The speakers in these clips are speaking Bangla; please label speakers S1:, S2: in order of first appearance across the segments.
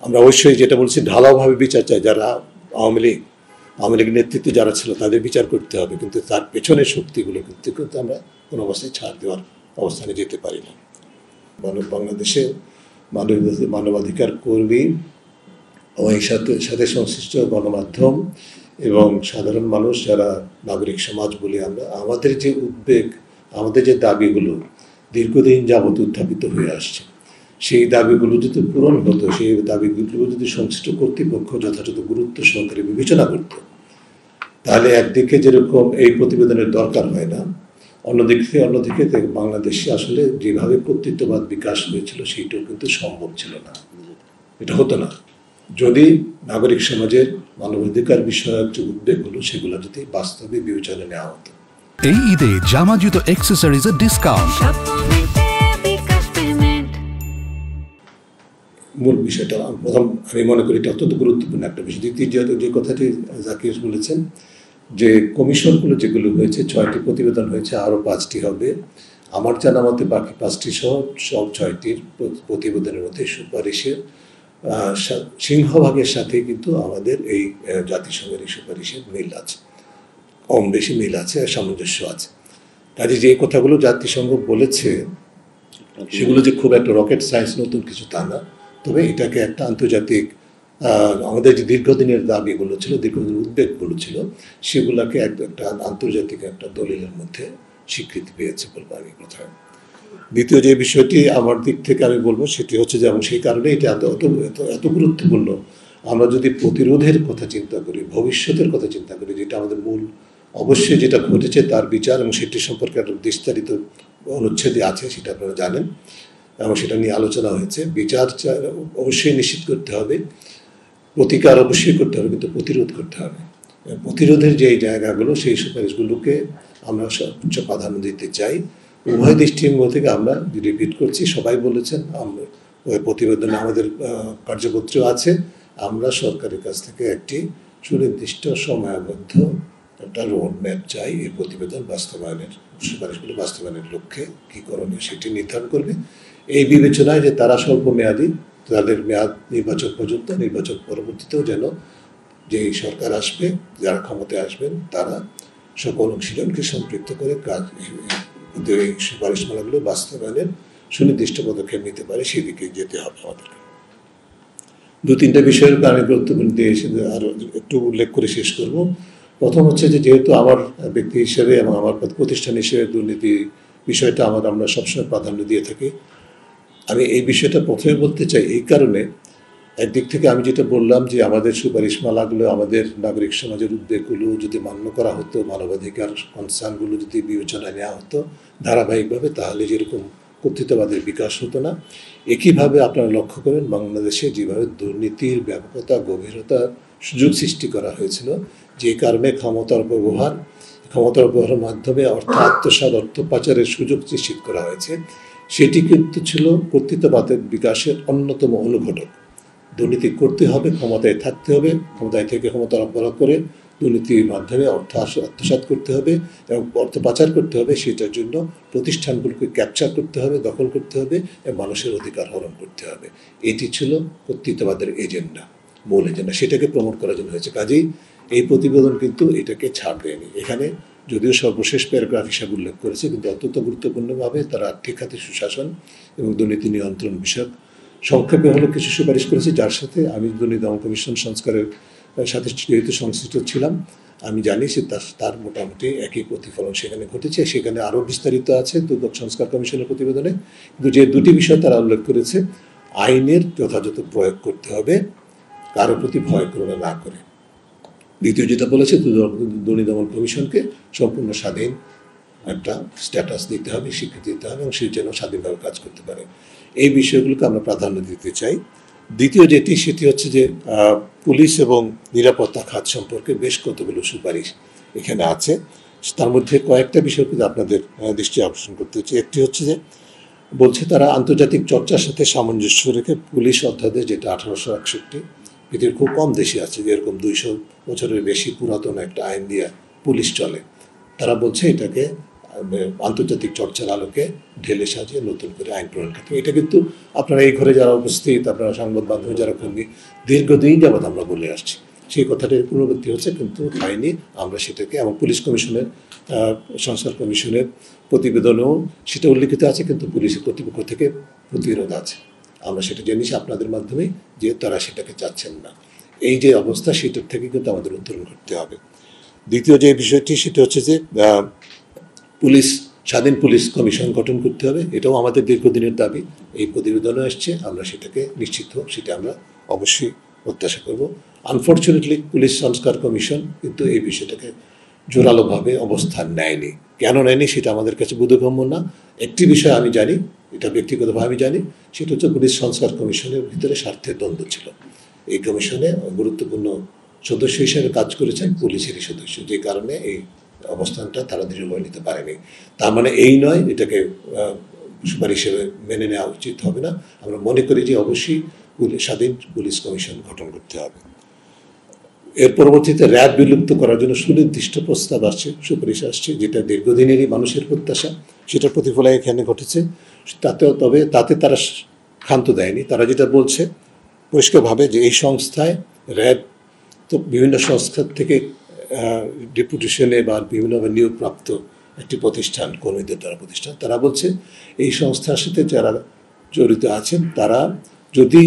S1: আমরা অবশ্যই যেটা বলছি ঢালাওভাবে বিচার চাই, যারা আওয়ামী লীগ নেতৃত্বে যারা ছিল তাদের বিচার করতে হবে, কিন্তু তার পেছনের শক্তিগুলো কিন্তু আমরা কোনো অবস্থায় ছাড় দেওয়ার অবস্থানে যেতে পারি না। বাংলাদেশে মানবাধিকার কর্মী এবং এই সাথে সংশ্লিষ্ট গণমাধ্যম এবং সাধারণ মানুষ যারা নাগরিক সমাজ বলি আমরা, আমাদের যে উদ্বেগ, আমাদের যে দাবিগুলো দীর্ঘদিন যাবৎ উত্থাপিত হয়ে আসছে, সেই দাবিগুলো যদি পূরণ হতো, সেই দাবিগুলো যদি সংশ্লিষ্ট কর্তৃপক্ষ যথাযথ গুরুত্ব সহকারে বিবেচনা করত, তাহলে একদিকে যেরকম এই প্রতিবেদনের দরকার হয় না, অন্যদিকে বাংলাদেশে আসলে যেভাবে কর্তৃত্ববাদ বিকাশ হয়েছিল সেইটাও কিন্তু সম্ভব ছিল না, এটা হতো না যদি নাগরিক সমাজের মানবাধিকার বিষয়ক যে উদ্বেগগুলো সেগুলো যদি বাস্তবে বিবেচনায় নেওয়া হতো।
S2: এই ঈদে জামা জুতো অ্যাক্সেসরিজের ডিসকাউন্ট।
S1: মূল বিষয়টা আমি মনে করি এটা অত্যন্ত গুরুত্বপূর্ণ একটা বিষয়। দ্বিতীয় যে কথাটি জাকির বলেছেন যে কমিশনগুলো যেগুলো হয়েছে 6টি প্রতিবেদন হয়েছে, আরও 5টি হবে। আমার জানা মতে বাকি 5টি সহ সব 6টির প্রতিবেদনের মধ্যে সুপারিশের সিংহভাগের সাথে কিন্তু আমাদের এই জাতিসংঘের এই সুপারিশের মিল আছে, কম বেশি মিল আছে, সামঞ্জস্য আছে। কাজে যে কথাগুলো জাতিসংঘ বলেছে সেগুলো যে খুব একটা রকেট সায়েন্স নতুন কিছু তা না, তবে এটাকে একটা আন্তর্জাতিক আমাদের যে দীর্ঘদিনের দাবিগুলো ছিল, দীর্ঘদিনের উদ্বেগগুলো ছিল, সেগুলোকে একটা আন্তর্জাতিক একটা দলিলের মধ্যে স্বীকৃতি পেয়েছে বলবো আমি কোথায়। দ্বিতীয় যে বিষয়টি আমার দিক থেকে আমি বলবো সেটি হচ্ছে যে, এবং সেই কারণে এটা এত গুরুত্বপূর্ণ, আমরা যদি প্রতিরোধের কথা চিন্তা করি, ভবিষ্যতের কথা চিন্তা করি, যেটা আমাদের মূল অবশ্যই যেটা ঘটেছে তার বিচার, এবং সেটি সম্পর্কে একটা বিস্তারিত অনুচ্ছেদে আছে, সেটা আপনারা জানেন এবং সেটা নিয়ে আলোচনা হয়েছে। বিচার অবশ্যই নিশ্চিত করতে হবে, প্রতিকার অবশ্যই করতে হবে, কিন্তু প্রতিরোধ করতে হবে। প্রতিরোধের যে জায়গাগুলো সেই সুপারিশগুলোকে আমরা সর্বোচ্চ প্রাধান্য দিতে চাই। উভয় দৃষ্টিভঙ্গি থেকে আমরা রিপিট করছি, সবাই বলেছেন, আমরা ওই প্রতিবেদনে আমাদের কার্যপত্র আছে, আমরা সরকারের কাছ থেকে একটি সুনির্দিষ্ট সময়াবদ্ধ একটা রোড ম্যাপ চাই এই প্রতিবেদন বাস্তবায়নের, সুপারিশগুলো বাস্তবায়নের লক্ষ্যে কী করণীয় সেটি নির্ধারণ করবে। এই বিবেচনায় যে তারা স্বল্প মেয়াদী, তাদের মেয়াদ নির্বাচন পর্যন্ত, নির্বাচন পরবর্তীতেও যেন যেই সরকার আসবে, যারা ক্ষমতায় আসবেন, তারা সকল অংশীজনকে সম্পৃক্ত করে কাজ এই সুপারিশমালাগুলো বাস্তবায়নের সুনির্দিষ্ট পদক্ষেপ নিতে পারে, সেদিকে যেতে হবে আমাদেরকে। 2-3টা বিষয়ের আমি গুরুত্বপূর্ণ দিয়ে আরও একটু উল্লেখ করে শেষ করব। প্রথম হচ্ছে যে, যেহেতু আমার ব্যক্তি হিসেবে এবং আমার প্রতিষ্ঠান হিসেবে দুর্নীতি বিষয়টা আমরা সবসময় প্রাধান্য দিয়ে থাকি। আমি এই বিষয়টা প্রথমে বলতে চাই এই কারণে, একদিক থেকে আমি যেটা বললাম যে আমাদের সুপারিশমালাগুলো, আমাদের নাগরিক সমাজের উদ্বেগগুলো যদি মান্য করা হতো, মানবাধিকার কনসার্নগুলো যদি বিবেচনায় নেওয়া হতো ধারাবাহিকভাবে, তাহলে যেরকম কর্তৃত্ববাদের বিকাশ হতো না। একইভাবে আপনারা লক্ষ্য করেন বাংলাদেশে যেভাবে দুর্নীতির ব্যাপকতা, গভীরতা, সুযোগ সৃষ্টি করা হয়েছিল, যে কারণে ক্ষমতার ব্যবহারের মাধ্যমে অর্থ আত্মসাৎ, অর্থ পাচারের সুযোগ নিশ্চিত করা হয়েছে, সেটি কিন্তু ছিল কর্তৃত্ববাদের বিকাশের অন্যতম অনুঘটক। দুর্নীতি করতে হবে, ক্ষমতায় থাকতে হবে, ক্ষমতায় থেকে ক্ষমতার অপব্যবহার করে দুর্নীতির মাধ্যমে অর্থ আত্মসাৎ করতে হবে এবং অর্থ পাচার করতে হবে। সেটার জন্য প্রতিষ্ঠানগুলোকে ক্যাপচার করতে হবে, দখল করতে হবে এবং মানুষের অধিকার হরণ করতে হবে। এটি ছিল কর্তৃত্ববাদের এজেন্ডা, মূল এজেন্ডা। সেটাকে প্রমোট করার জন্য হয়েছে। কাজেই এই প্রতিবেদন কিন্তু এটাকে ছাড় দেয়নি। এখানে যদিও সর্বশেষ প্যারাগ্রাফ হিসাবে উল্লেখ করেছে, কিন্তু অত্যন্ত গুরুত্বপূর্ণভাবে তারা আর্থিক খাতে সুশাসন এবং দুর্নীতি নিয়ন্ত্রণ বিষয়ক সংক্ষেপে হলো কিছু সুপারিশ করেছে, যার সাথে আমি দুর্নীতি দমন কমিশন সংস্কারের সাথে যেহেতু সংশ্লিষ্ট ছিলাম, আমি জানি যে তার মোটামুটি একই প্রতিফলন সেখানে ঘটেছে। সেখানে আরও বিস্তারিত আছে দুদক সংস্কার কমিশনের প্রতিবেদনে, কিন্তু যে দুটি বিষয় তারা উল্লেখ করেছে, আইনের যথাযথ প্রয়োগ করতে হবে, কারো প্রতি ভয় করোনা না করে। দ্বিতীয় যেটা বলেছে, দুর্নীতি দমন কমিশনকে সম্পূর্ণ স্বাধীন একটা স্ট্যাটাস দিতে হবে, স্বীকৃতি দিতে হবে এবং সে যেন স্বাধীনভাবে কাজ করতে পারে। এই বিষয়গুলোকে আমরা প্রাধান্য দিতে চাই। দ্বিতীয় সেটি হচ্ছে যে পুলিশ এবং নিরাপত্তা খাত সম্পর্কে বেশ কতগুলো সুপারিশ এখানে আছে। তার মধ্যে কয়েকটা বিষয়কে আপনাদের দৃষ্টি আকর্ষণ করতে হচ্ছে। একটি হচ্ছে যে বলছে তারা আন্তর্জাতিক চর্চার সাথে সামঞ্জস্য রেখে পুলিশ অধ্যাদেশ, যেটা 1861, পৃথিবীর খুব কম দেশে আছে যেরকম 200 বছরের বেশি পুরাতন একটা আইন দিয়ে পুলিশ চলে, তারা বলছে এটাকে আন্তর্জাতিক চর্চার আলোকে ঢেলে সাজিয়ে নতুন করে আইন প্রণয়ন করতে হবে। এটা কিন্তু আপনারা এই ঘরে যারা উপস্থিত, আপনারা সংবাদ মাধ্যমে যারা কর্মী, দীর্ঘদিন যাবৎ আমরা বলে আসছি, সেই কথাটির পুনরাবৃত্তি হচ্ছে, কিন্তু হয়নি। আমরা সেটাকে এবং পুলিশ কমিশনের সংস্কার কমিশনের প্রতিবেদনেও সেটা উল্লিখিত আছে, কিন্তু পুলিশের কর্তৃপক্ষ থেকে প্রতিরোধ আছে। আমরা সেটা জেনেছি আপনাদের মাধ্যমে যে তারা সেটাকে চাচ্ছেন না। এই যে অবস্থা, সেটার থেকে কিন্তু আমাদের উত্তরণ করতে হবে। দ্বিতীয় যে বিষয়টি সেটা হচ্ছে যে স্বাধীন পুলিশ কমিশন গঠন করতে হবে। এটাও আমাদের দীর্ঘদিনের দাবি। এই প্রতিবেদনও আসছে, আমরা সেটাকে নিশ্চিত হোক সেটা আমরা অবশ্যই প্রত্যাশা করব। আনফর্চুনেটলি পুলিশ সংস্কার কমিশন কিন্তু এই বিষয়টাকে জোরালোভাবে অবস্থান নেয়নি। কেন নেয়নি সেটা আমাদের কাছে বোধগম্য না। একটি বিষয় আমি জানি, এটা ব্যক্তিগতভাবে আমি জানি, সেটা হচ্ছে পুলিশ সংস্কার কমিশনের ভিতরে স্বার্থের দ্বন্দ্ব ছিল। এই কমিশনে গুরুত্বপূর্ণ সদস্য হিসেবে কাজ করেছেন পুলিশেরই সদস্য, যে কারণে এই অবস্থানটা তারা দৃঢ়ভাবে নিতে পারেনি। তার মানে এই নয় এটাকে সুপারিশ হিসেবে মেনে নেওয়া উচিত হবে না। আমরা মনে করি যে অবশ্যই স্বাধীন পুলিশ কমিশন গঠন করতে হবে। এর পরবর্তীতে র্যাব বিলুপ্ত করার জন্য সুনির্দিষ্ট প্রস্তাব আসছে, সুপারিশ আসছে, যেটা দীর্ঘদিনেরই মানুষের প্রত্যাশা, সেটার প্রতিফলন এখানে ঘটেছে। তবে তাতে তারা ক্ষান্ত দেয়নি। তারা যেটা বলছে পরিষ্কারভাবে যে এই সংস্থায় র্যাব তো বিভিন্ন সংস্থা থেকে ডেপুটেশনে বা বিভিন্নভাবে নিয়োগপ্রাপ্ত একটি প্রতিষ্ঠান, কর্মীদের দ্বারা প্রতিষ্ঠান। তারা বলছে এই সংস্থার সাথে যারা জড়িত আছেন তারা যদি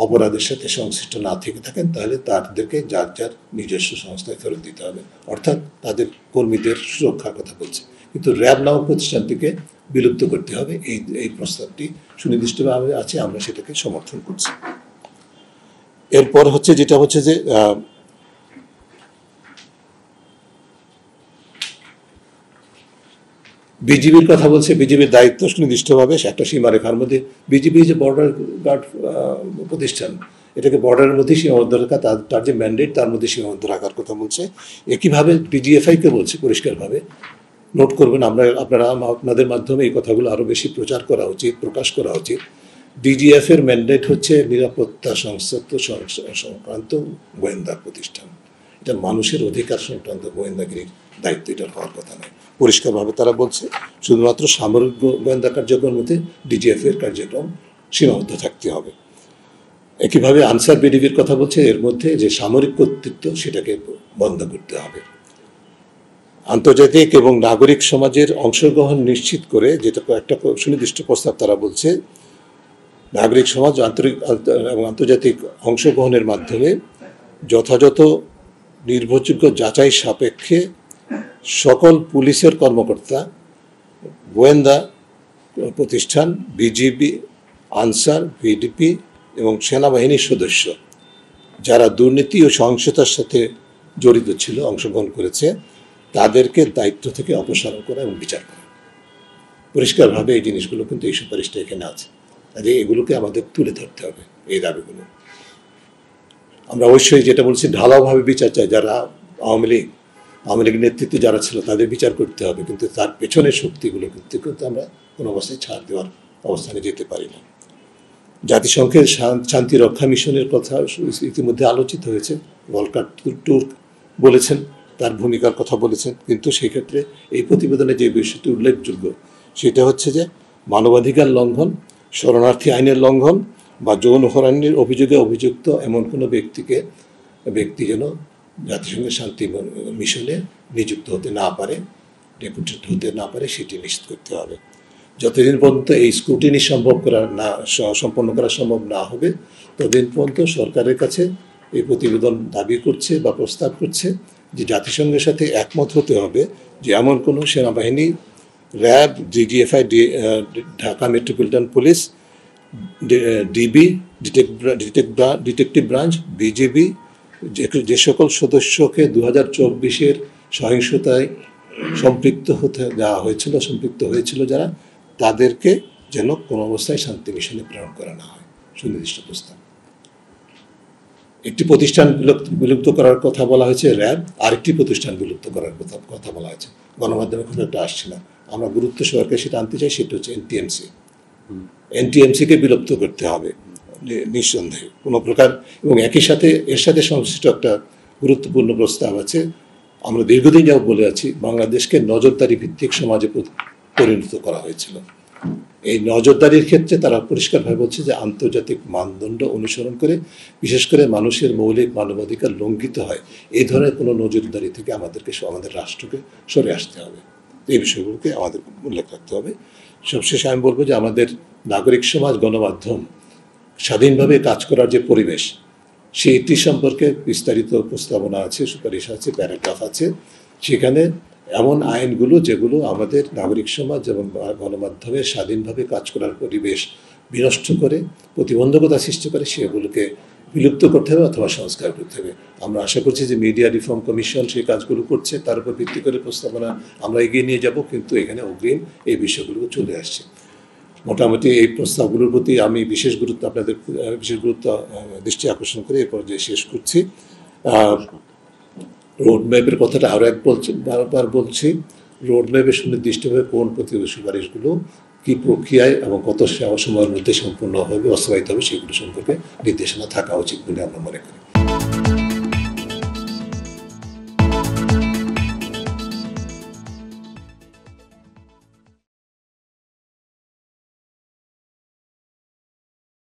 S1: অপরাধের সাথে সংশ্লিষ্ট না থেকে থাকেন তাহলে তাদেরকে যার যার নিজস্ব সংস্থায় ফেরত দিতে হবে, অর্থাৎ তাদের কর্মীদের সুরক্ষার কথা বলছে। কিন্তু র্যাব নামক প্রতিষ্ঠানটিকে বিলুপ্ত করতে হবে, এই প্রস্তাবটি সুনির্দিষ্টভাবে আছে, আমরা সেটাকে সমর্থন করছি। এরপর হচ্ছে যেটা হচ্ছে যে বিজিবির কথা বলছে। বিজিবির দায়িত্ব সুনির্দিষ্টভাবে একটা সীমারেখার মধ্যে, বিজিবি যে বর্ডার গার্ড প্রতিষ্ঠান, এটাকে বর্ডারের মধ্যে সীমাবদ্ধ রাখা, তার যে ম্যান্ডেট তার মধ্যে সীমাবদ্ধ রাখার কথা বলছে। একইভাবে পিজিএফআইকে বলছে পরিষ্কারভাবে, নোট করবেন আপনারা আপনাদের মাধ্যমে এই কথাগুলো আরও বেশি প্রচার করা উচিত, প্রকাশ করা উচিত। ডিজিএফের ম্যান্ডেট হচ্ছে নিরাপত্তা সংক্রান্ত গোয়েন্দা প্রতিষ্ঠান। এটা মানুষের অধিকার সংক্রান্ত গোয়েন্দাগিরির দায়িত্ব এটার হওয়ার কথা নয়। পরিষ্কারভাবে তারা বলছে শুধুমাত্র সামরিক গোয়েন্দা কার্যক্রমের মধ্যে ডিজিএফের কার্যক্রম সীমাবদ্ধ থাকতে হবে। একইভাবে আনসার বিডিবির কথা বলছে, এর মধ্যে যে সামরিক কর্তৃত্ব সেটাকে বন্ধ করতে হবে। আন্তর্জাতিক এবং নাগরিক সমাজের অংশগ্রহণ নিশ্চিত করে, যেটা একটা সুনির্দিষ্ট প্রস্তাব তারা বলছে, নাগরিক সমাজ এবং আন্তর্জাতিক অংশগ্রহণের মাধ্যমে যথাযথ নির্ভরযোগ্য যাচাই সাপেক্ষে সকল পুলিশের কর্মকর্তা, গোয়েন্দা প্রতিষ্ঠান, বিজিবি, আনসার, ভিডিপি এবং সেনাবাহিনীর সদস্য যারা দুর্নীতি ও সহিংসতার সাথে জড়িত ছিল, অংশগ্রহণ করেছে, তাদেরকে দায়িত্ব থেকে অপসারণ করা এবং বিচার করা। পরিষ্কারভাবে এই জিনিসগুলো কিন্তু এই সুপারিশটা এখানে আছে। কাজে এগুলোকে আমাদের তুলে ধরতে হবে, এই দাবিগুলো। আমরা অবশ্যই যেটা বলছি ঢালাওভাবে বিচার চাই। যারা আওয়ামী লীগের নেতৃত্বে যারা ছিল তাদের বিচার করতে হবে, কিন্তু তার পেছনের শক্তিগুলো কিন্তু আমরা কোনো অবস্থায় ছাড় দেওয়ার অবস্থানে যেতে পারি না। জাতিসংঘের শান্তি রক্ষা মিশনের কথা ইতিমধ্যে আলোচিত হয়েছে। ভলকার টুর্ক বলেছেন, তার ভূমিকার কথা বলেছেন, কিন্তু সেই ক্ষেত্রে এই প্রতিবেদনে যে বিষয়টি উল্লেখযোগ্য সেটা হচ্ছে যে মানবাধিকার লঙ্ঘন, শরণার্থী আইনের লঙ্ঘন বা যৌন হয়রানির অভিযোগে অভিযুক্ত এমন কোনো ব্যক্তি যেন জাতিসংঘের শান্তি মিশনে নিযুক্ত হতে না পারে, ডেপুটেড হতে না পারে, সেটি নিশ্চিত করতে হবে। যতদিন পর্যন্ত এই স্ক্রুটিনি সম্পন্ন করা সম্ভব না হবে, ততদিন পর্যন্ত সরকারের কাছে এই প্রতিবেদন দাবি করছে বা প্রস্তাব করছে যে জাতিসংঘের সাথে একমত হতে হবে যে এমন কোনো সেনাবাহিনী, RAB, DGFI, Dhaka metropolitan police, DB, detective branch, BGB, যে সকল সদস্যকে 2024-এর সহিংসতায় সম্পৃক্ত হয়েছিল যারা, তাদেরকে যেন কোনো অবস্থায় শান্তি মিশনে প্রেরণ করা না হয়। সুনির্দিষ্ট প্রস্তাব। একটি প্রতিষ্ঠান বিলুপ্ত করার কথা বলা হয়েছে র্যাব, আরেকটি প্রতিষ্ঠান বিলুপ্ত করার কথা বলা হয়েছে। গণমাধ্যমে খুব একটা আসছে না, আমরা গুরুত্ব সহকারে সেটা আনতে চাই। সেটা হচ্ছে এনটিএমসিকে বিলুপ্ত করতে হবে নিঃসন্দেহে কোনো প্রকার। এবং একই সাথে এর সাথে সংশ্লিষ্ট একটা গুরুত্বপূর্ণ প্রস্তাব আছে আমরা দীর্ঘদিন যাবত বলে আছি বাংলাদেশকে নজরদারি ভিত্তিক সমাজে পরিণত করা হয়েছিল। এই নজরদারির ক্ষেত্রে তারা পরিষ্কারভাবে বলছে যে আন্তর্জাতিক মানদণ্ড অনুসরণ করে, বিশেষ করে মানুষের মৌলিক মানবাধিকার লঙ্ঘিত হয় এই ধরনের কোনো নজরদারি থেকে আমাদের রাষ্ট্রকে সরে আসতে হবে। এই বিষয়গুলোকে আমাদের উল্লেখ রাখতে হবে। সবশেষে আমি বলবো যে আমাদের নাগরিক সমাজ, গণমাধ্যম স্বাধীনভাবে কাজ করার যে পরিবেশ, সেইটি সম্পর্কে বিস্তারিত প্রস্তাবনা আছে, সুপারিশ আছে, প্যারাগ্রাফ আছে। সেখানে এমন আইনগুলো যেগুলো আমাদের নাগরিক সমাজ এবং গণমাধ্যমের স্বাধীনভাবে কাজ করার পরিবেশ বিনষ্ট করে, প্রতিবন্ধকতা সৃষ্টি করে, সেগুলোকে বিলুপ্ত করতে হবে অথবা সংস্কার করতে হবে। আমরা আশা করছি যে মিডিয়া রিফর্ম কমিশন সেই কাজগুলো করছে, তার উপর ভিত্তি করে প্রস্তাবনা আমরা এগিয়ে নিয়ে যাব, কিন্তু এখানে অগ্রিম এই বিষয়গুলো চলে আসছে। মোটামুটি এই প্রস্তাবগুলোর প্রতি আমি আপনাদের বিশেষ গুরুত্ব দৃষ্টি আকর্ষণ করে এরপর যে শেষ করছি। রোডম্যাপের কথাটা আরও বারবার বলছি। রোডম্যাপের সুনির্দিষ্টভাবে কোন সুপারিশগুলো কী প্রক্রিয়ায় এবং কত সময়ের মধ্যে সম্পূর্ণ হবে, বাস্তবায়িত হবে, সেগুলো সম্পর্কে নির্দেশনা থাকা উচিত বলে আমরা মনে করি।